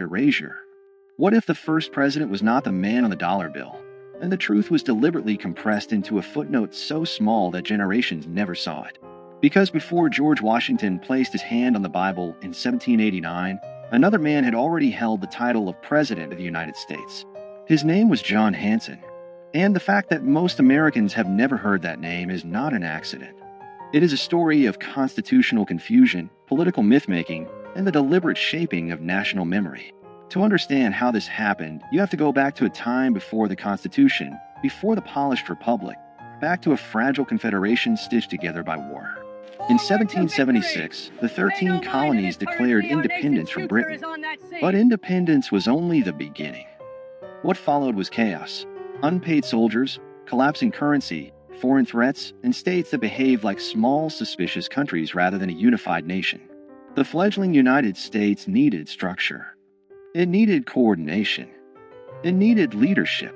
erasure. What if the first president was not the man on the dollar bill, and the truth was deliberately compressed into a footnote so small that generations never saw it? Because before George Washington placed his hand on the Bible in 1789, another man had already held the title of President of the United States. His name was John Hanson, and the fact that most Americans have never heard that name is not an accident. It is a story of constitutional confusion, political myth-making, and the deliberate shaping of national memory. To understand how this happened, you have to go back to a time before the Constitution, before the polished republic, back to a fragile confederation stitched together by war. In 1776, the 13 colonies declared independence from Britain, but independence was only the beginning. What followed was chaos: unpaid soldiers, collapsing currency, foreign threats, and states that behaved like small, suspicious countries rather than a unified nation. The fledgling United States needed structure. It needed coordination. It needed leadership.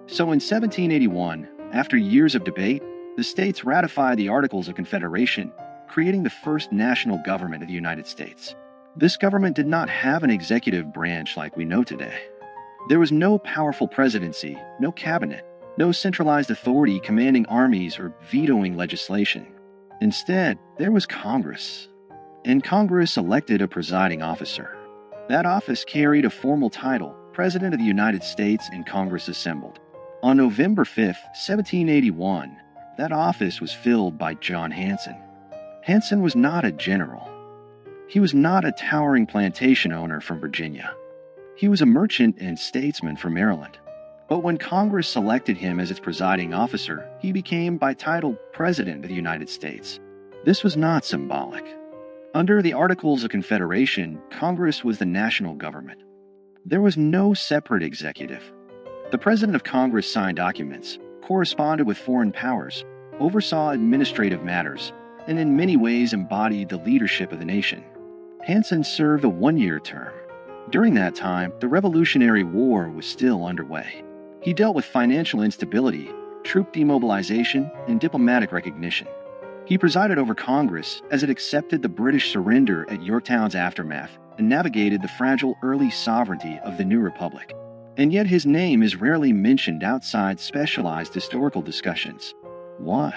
So in 1781, after years of debate, the states ratified the Articles of Confederation, creating the first national government of the United States. This government did not have an executive branch like we know today. There was no powerful presidency, no cabinet, no centralized authority commanding armies or vetoing legislation. Instead, there was Congress. And Congress elected a presiding officer. That office carried a formal title, President of the United States, and Congress assembled. On November 5, 1781, that office was filled by John Hanson. Hanson was not a general. He was not a towering plantation owner from Virginia. He was a merchant and statesman from Maryland. But when Congress selected him as its presiding officer, he became, by title, President of the United States. This was not symbolic. Under the Articles of Confederation, Congress was the national government. There was no separate executive. The President of Congress signed documents, corresponded with foreign powers, oversaw administrative matters, and in many ways embodied the leadership of the nation. Hanson served a one-year term. During that time, the Revolutionary War was still underway. He dealt with financial instability, troop demobilization, and diplomatic recognition. He presided over Congress as it accepted the British surrender at Yorktown's aftermath and navigated the fragile early sovereignty of the new republic. And yet his name is rarely mentioned outside specialized historical discussions. Why?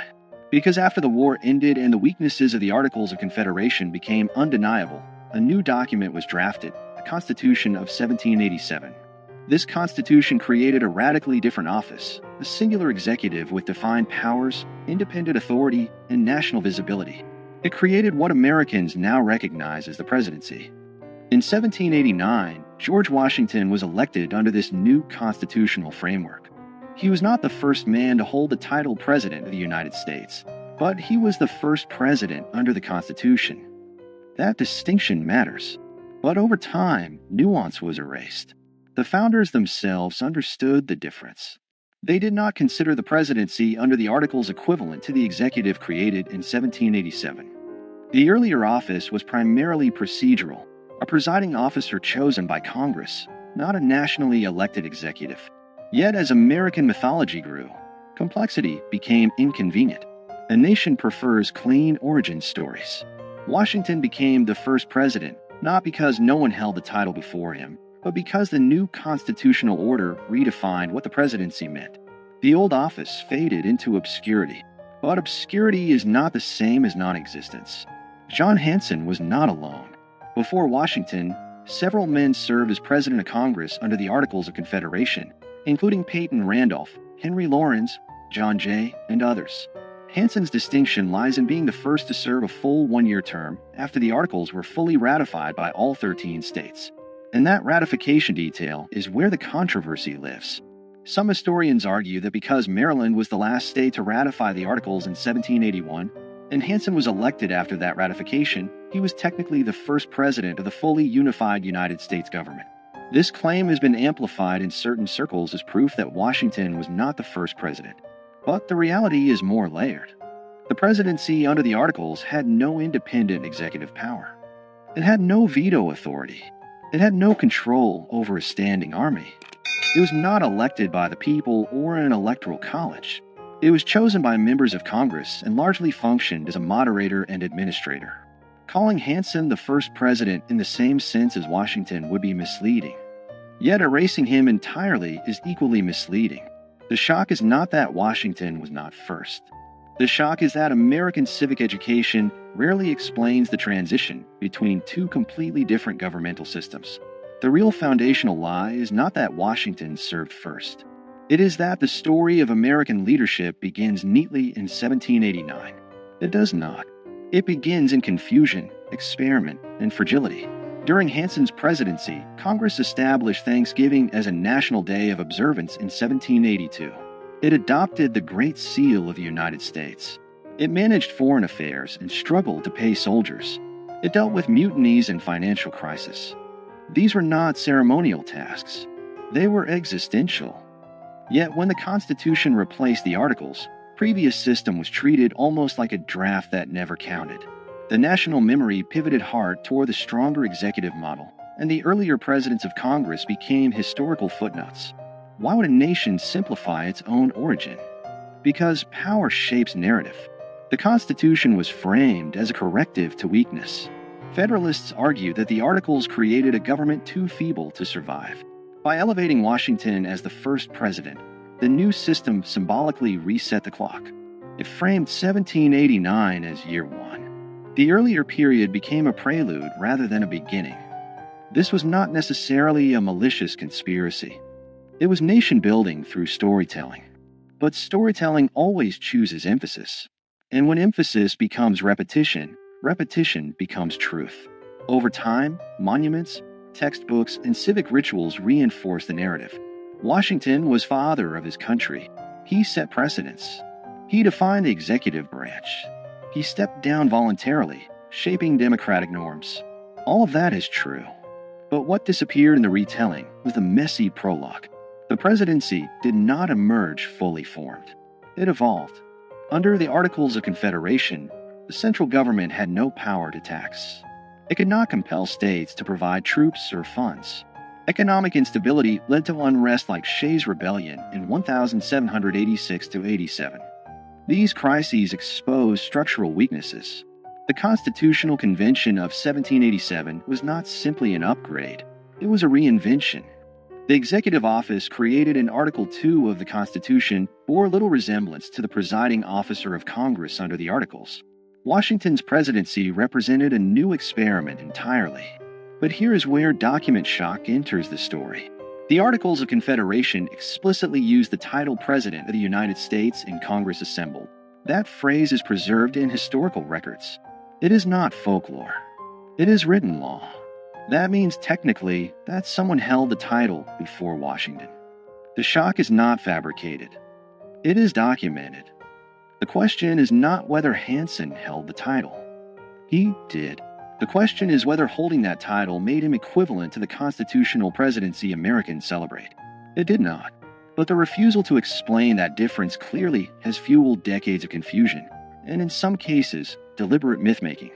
Because after the war ended and the weaknesses of the Articles of Confederation became undeniable, a new document was drafted, the Constitution of 1787. This Constitution created a radically different office, a singular executive with defined powers, independent authority, and national visibility. It created what Americans now recognize as the presidency. In 1789, George Washington was elected under this new constitutional framework. He was not the first man to hold the title President of the United States, but he was the first president under the Constitution. That distinction matters. But over time, nuance was erased. The founders themselves understood the difference. They did not consider the presidency under the Articles equivalent to the executive created in 1787. The earlier office was primarily procedural, a presiding officer chosen by Congress, not a nationally elected executive. Yet as American mythology grew, complexity became inconvenient. A nation prefers clean origin stories. Washington became the first president, not because no one held the title before him, but because the new constitutional order redefined what the presidency meant. The old office faded into obscurity, but obscurity is not the same as non-existence. John Hanson was not alone. Before Washington, several men served as President of Congress under the Articles of Confederation, including Peyton Randolph, Henry Laurens, John Jay, and others. Hanson's distinction lies in being the first to serve a full one-year term after the Articles were fully ratified by all 13 states. And that ratification detail is where the controversy lives. Some historians argue that because Maryland was the last state to ratify the Articles in 1781, and Hanson was elected after that ratification, he was technically the first president of the fully unified United States government. This claim has been amplified in certain circles as proof that Washington was not the first president. But the reality is more layered. The presidency under the Articles had no independent executive power. It had no veto authority. It had no control over a standing army. It was not elected by the people or an electoral college. It was chosen by members of Congress and largely functioned as a moderator and administrator. Calling Hanson the first president in the same sense as Washington would be misleading. Yet erasing him entirely is equally misleading. The shock is not that Washington was not first. The shock is that American civic education rarely explains the transition between two completely different governmental systems. The real foundational lie is not that Washington served first. It is that the story of American leadership begins neatly in 1789. It does not. It begins in confusion, experiment, and fragility. During Hanson's presidency, Congress established Thanksgiving as a national day of observance in 1782. It adopted the Great Seal of the United States. It managed foreign affairs and struggled to pay soldiers. It dealt with mutinies and financial crisis. These were not ceremonial tasks. They were existential. Yet when the Constitution replaced the Articles, the previous system was treated almost like a draft that never counted. The national memory pivoted hard toward the stronger executive model, and the earlier presidents of Congress became historical footnotes. Why would a nation simplify its own origin? Because power shapes narrative. The Constitution was framed as a corrective to weakness. Federalists argue that the Articles created a government too feeble to survive. By elevating Washington as the first president, the new system symbolically reset the clock. It framed 1789 as year one. The earlier period became a prelude rather than a beginning. This was not necessarily a malicious conspiracy. It was nation-building through storytelling. But storytelling always chooses emphasis. And when emphasis becomes repetition, repetition becomes truth. Over time, monuments, textbooks, and civic rituals reinforce the narrative. Washington was father of his country. He set precedents. He defined the executive branch. He stepped down voluntarily, shaping democratic norms. All of that is true. But what disappeared in the retelling was the messy prologue. The presidency did not emerge fully formed. It evolved. Under the Articles of Confederation, the central government had no power to tax. It could not compel states to provide troops or funds. Economic instability led to unrest like Shays' Rebellion in 1786–87. These crises exposed structural weaknesses. The Constitutional Convention of 1787 was not simply an upgrade, it was a reinvention. The executive office, created in Article 2 of the Constitution, bore little resemblance to the presiding officer of Congress under the Articles. Washington's presidency represented a new experiment entirely. But here is where document shock enters the story. The Articles of Confederation explicitly use the title President of the United States in Congress assembled. That phrase is preserved in historical records. It is not folklore. It is written law. That means technically that someone held the title before Washington. The shock is not fabricated. It is documented. The question is not whether Hanson held the title. He did. The question is whether holding that title made him equivalent to the constitutional presidency Americans celebrate. It did not. But the refusal to explain that difference clearly has fueled decades of confusion, and in some cases, deliberate myth-making.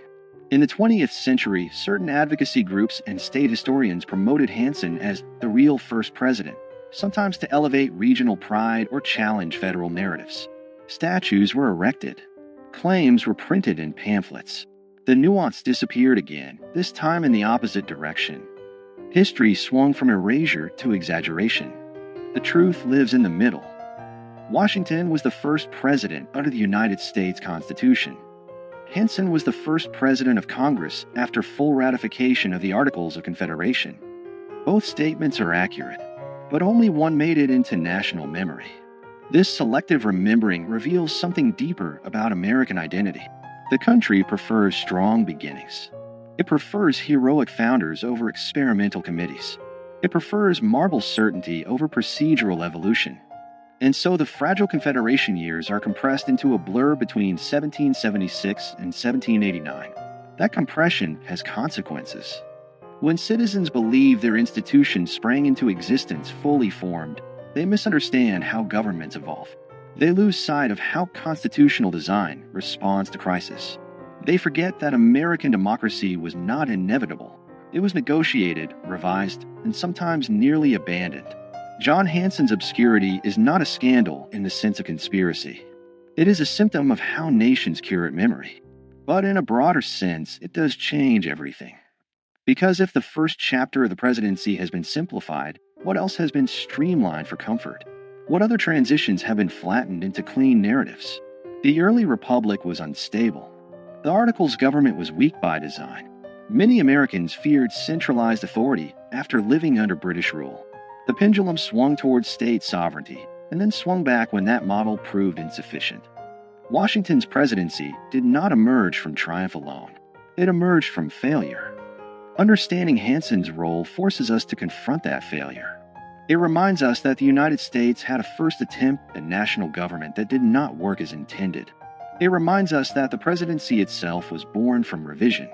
In the 20th century, certain advocacy groups and state historians promoted Hanson as the real first president, sometimes to elevate regional pride or challenge federal narratives. Statues were erected. Claims were printed in pamphlets. The nuance disappeared again, this time in the opposite direction. History swung from erasure to exaggeration. The truth lives in the middle. Washington was the first president under the United States Constitution. Hanson was the first president of Congress after full ratification of the Articles of Confederation. Both statements are accurate, but only one made it into national memory. This selective remembering reveals something deeper about American identity. The country prefers strong beginnings. It prefers heroic founders over experimental committees. It prefers marble certainty over procedural evolution. And so the fragile Confederation years are compressed into a blur between 1776 and 1789. That compression has consequences. When citizens believe their institutions sprang into existence fully formed, they misunderstand how governments evolve. They lose sight of how constitutional design responds to crisis. They forget that American democracy was not inevitable. It was negotiated, revised, and sometimes nearly abandoned. John Hanson's obscurity is not a scandal in the sense of conspiracy. It is a symptom of how nations curate memory. But in a broader sense, it does change everything. Because if the first chapter of the presidency has been simplified, what else has been streamlined for comfort? What other transitions have been flattened into clean narratives? The early republic was unstable. The Articles government was weak by design. Many Americans feared centralized authority after living under British rule. The pendulum swung towards state sovereignty and then swung back when that model proved insufficient. Washington's presidency did not emerge from triumph alone. It emerged from failure. Understanding Hanson's role forces us to confront that failure. It reminds us that the United States had a first attempt at national government that did not work as intended. It reminds us that the presidency itself was born from revision.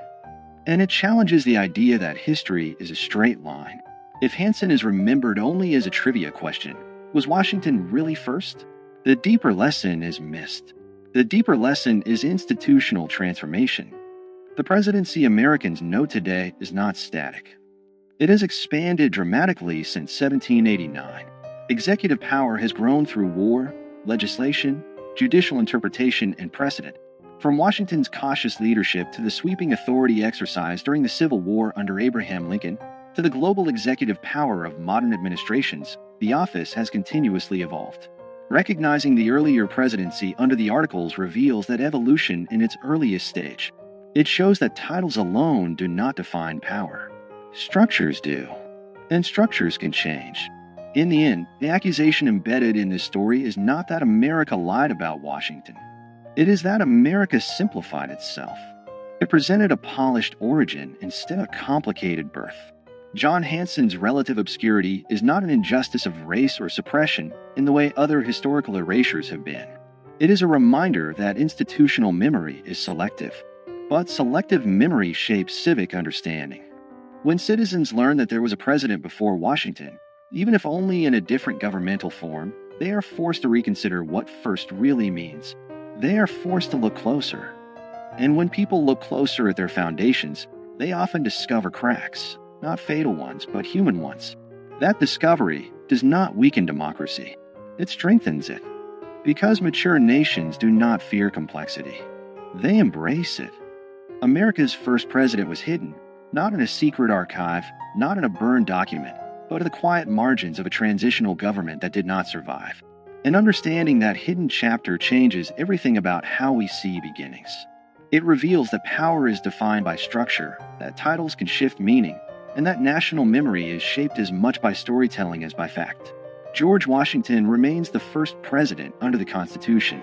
And it challenges the idea that history is a straight line. If Hanson is remembered only as a trivia question, was Washington really first? The deeper lesson is missed. The deeper lesson is institutional transformation. The presidency Americans know today is not static. It has expanded dramatically since 1789. Executive power has grown through war, legislation, judicial interpretation, and precedent. From Washington's cautious leadership to the sweeping authority exercised during the Civil War under Abraham Lincoln, to the global executive power of modern administrations, the office has continuously evolved. Recognizing the earlier presidency under the Articles reveals that evolution in its earliest stage. It shows that titles alone do not define power. Structures do. And structures can change. In the end, the accusation embedded in this story is not that America lied about Washington. It is that America simplified itself. It presented a polished origin instead of a complicated birth. John Hanson's relative obscurity is not an injustice of race or suppression in the way other historical erasures have been. It is a reminder that institutional memory is selective. But selective memory shapes civic understanding. When citizens learn that there was a president before Washington, even if only in a different governmental form, they are forced to reconsider what first really means. They are forced to look closer. And when people look closer at their foundations, they often discover cracks, not fatal ones, but human ones. That discovery does not weaken democracy. It strengthens it. Because mature nations do not fear complexity. They embrace it. America's first president was hidden, not in a secret archive, not in a burned document, but in the quiet margins of a transitional government that did not survive. And understanding that hidden chapter changes everything about how we see beginnings. It reveals that power is defined by structure, that titles can shift meaning, and that national memory is shaped as much by storytelling as by fact. George Washington remains the first president under the Constitution.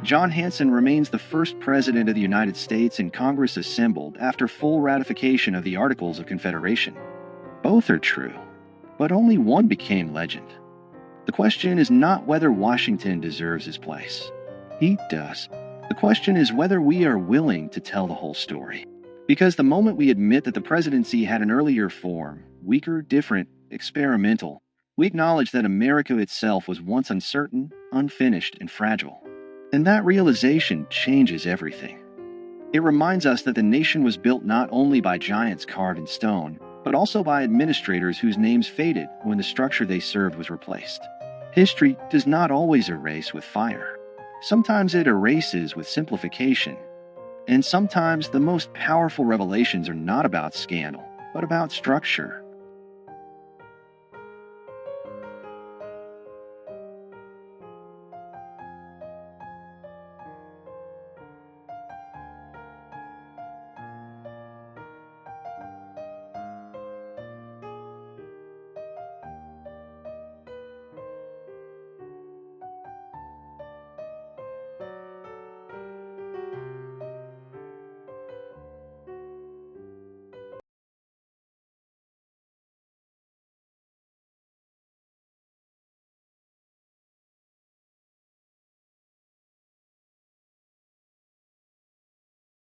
John Hanson remains the first president of the United States and Congress assembled after full ratification of the Articles of Confederation. Both are true, but only one became legend. The question is not whether Washington deserves his place. He does. The question is whether we are willing to tell the whole story. Because the moment we admit that the presidency had an earlier form, weaker, different, experimental, we acknowledge that America itself was once uncertain, unfinished, and fragile. And that realization changes everything. It reminds us that the nation was built not only by giants carved in stone, but also by administrators whose names faded when the structure they served was replaced. History does not always erase with fire. Sometimes it erases with simplification. And sometimes the most powerful revelations are not about scandal, but about structure.